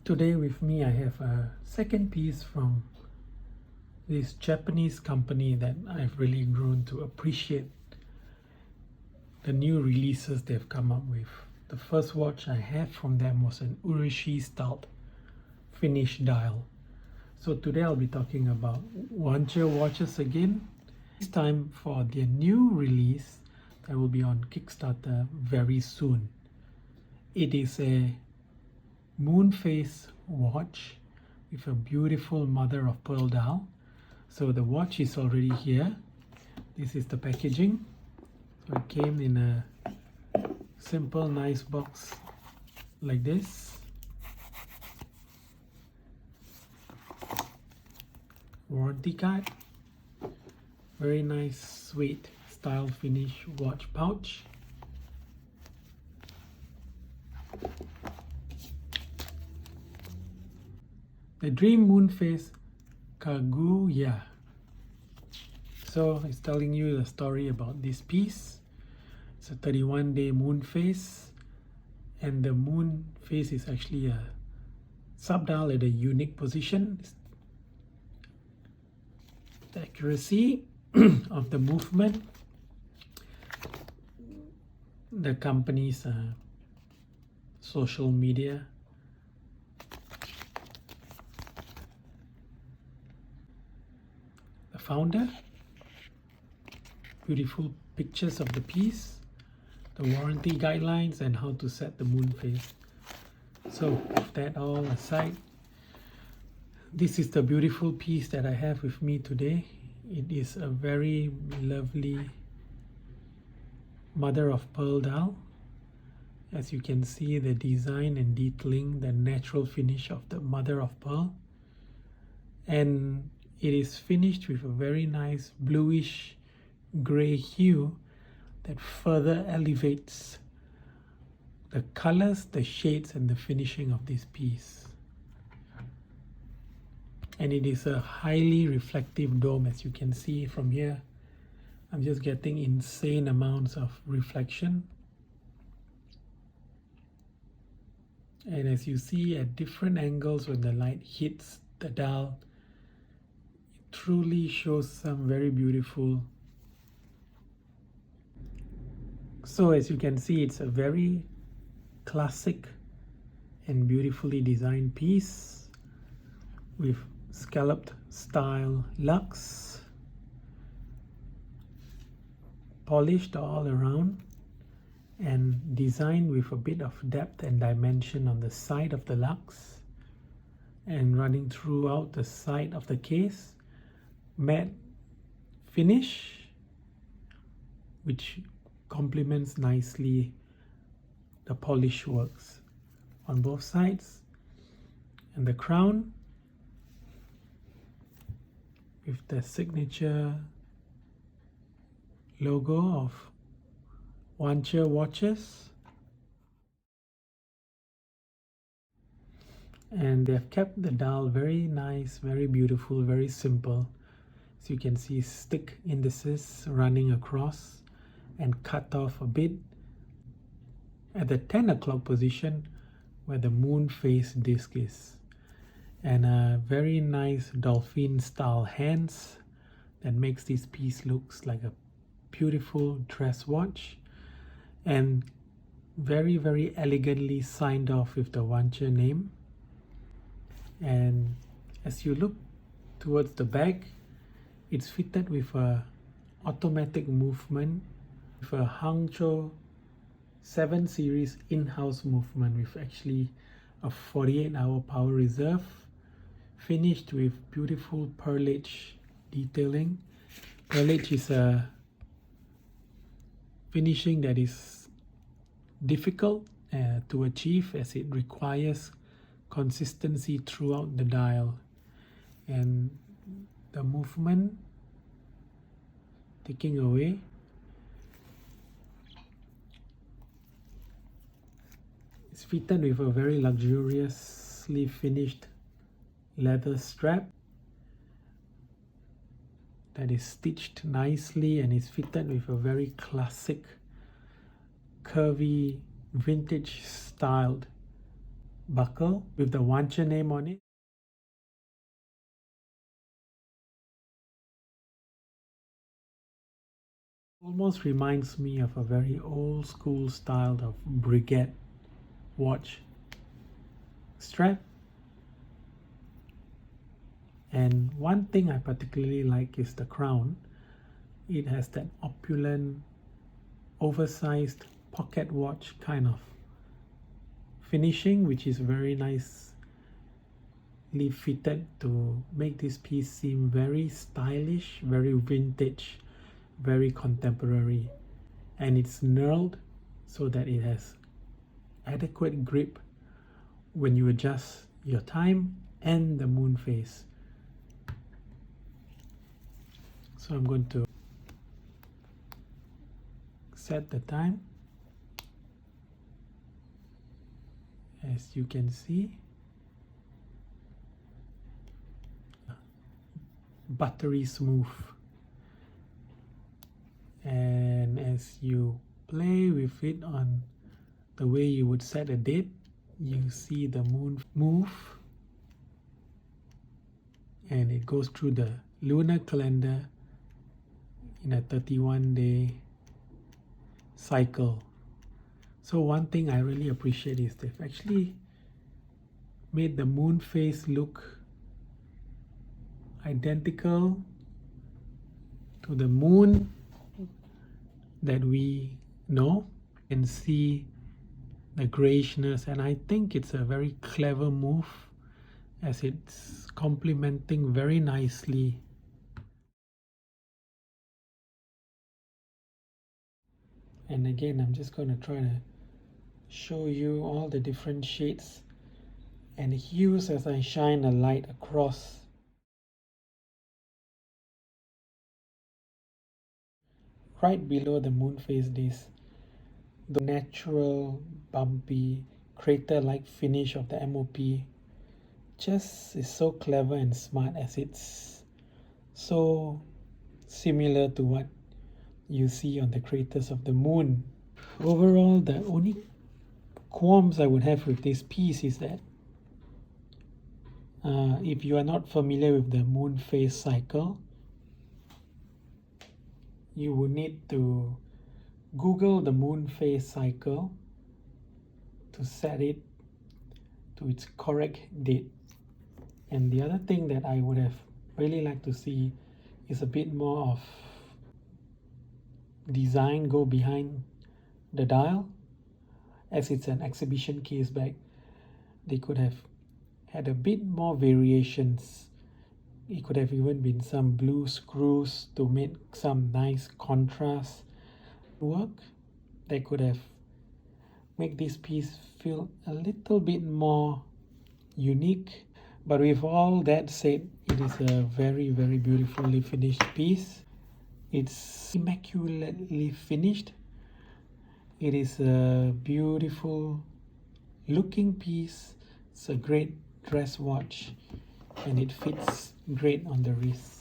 Today with me I have a second piece from this Japanese company that I've really grown to appreciate the new releases they've come up with. The first watch I had from them was an Urushi styled finish dial. So today I'll be talking about Wancher watches again, this time for their new release that will be on Kickstarter very soon. It is a moonphase watch with a beautiful mother of pearl dial. So the watch is already here. This is the packaging. So it came in a simple nice box like this. Warranty card. Very nice sweet style finish watch pouch. The Dream Moonphase Kaguya. So it's telling you the story about this piece. It's a 31-day moon phase, and the moon phase is actually a subdial at a unique position. The accuracy of the movement, the company's social media, the founder, beautiful pictures of the piece, the warranty guidelines, and how to set the moon phase. So with that all aside, this is the beautiful piece that I have with me today. It is a very lovely mother of pearl dial. As you can see, the design and detailing, the natural finish of the mother of pearl, and it is finished with a very nice bluish gray hue that further elevates the colors, the shades, and the finishing of this piece. And it is a highly reflective dome, as you can see from here. I'm just getting insane amounts of reflection. And as you see at different angles when the light hits the dial, it truly shows some very beautiful. So as you can see, it's a very classic and beautifully designed piece with scalloped style lux, polished all around, and designed with a bit of depth and dimension on the side of the lux and running throughout the side of the case. Matte finish which complements nicely the polish works on both sides, and the crown with the signature logo of Wancher watches. And they've kept the dial very nice, very beautiful, very simple. So you can see stick indices running across and cut off a bit at the 10 o'clock position where the moon phase disc is, and a very nice dolphin style hands that makes this piece looks like a beautiful dress watch, and very elegantly signed off with the Wancher name. And as you look towards the back, it's fitted with a automatic movement with a HangZhou 7 series in-house movement with actually a 48-hour power reserve, finished with beautiful pearlage detailing. Pearlage is a finishing that is difficult to achieve, as it requires consistency throughout the dial, and the movement taking away. It's fitted with a very luxuriously finished leather strap that is stitched nicely and is fitted with a very classic curvy vintage styled buckle with the Wancher name on it. Almost reminds me of a very old school style of brigade watch strap. And one thing I particularly like is the crown. It has that opulent, oversized pocket watch kind of finishing, which is very nicely fitted to make this piece seem very stylish, very vintage, very contemporary. And it's knurled so that it has adequate grip when you adjust your time and the moon phase. So I'm going to set the time. As you can see, buttery smooth. And as you play with it on the way you would set a date, you see the moon move, and it goes through the lunar calendar in a 31-day cycle. So one thing I really appreciate is they've actually made the moon phase look identical to the moon that we know, and see the grayishness, and I think it's a very clever move as it's complementing very nicely. And again, I'm just going to try to show you all the different shades and hues as I shine a light across. Right below the moon phase, this the natural bumpy crater-like finish of the MOP just is so clever and smart, as it's so similar to what you see on the craters of the moon. Overall, the only qualms I would have with this piece is that if you are not familiar with the moon phase cycle, you would need to Google the moon phase cycle to set it to its correct date. And the other thing that I would have really liked to see is a bit more of design go behind the dial. As it's an exhibition case bag, they could have had a bit more variations. It could have even been some blue screws to make some nice contrast work. They could have made this piece feel a little bit more unique. But with all that said, it is a very, very beautifully finished piece. It's immaculately finished. It is a beautiful looking piece. It's a great dress watch, and it fits great on the wrist.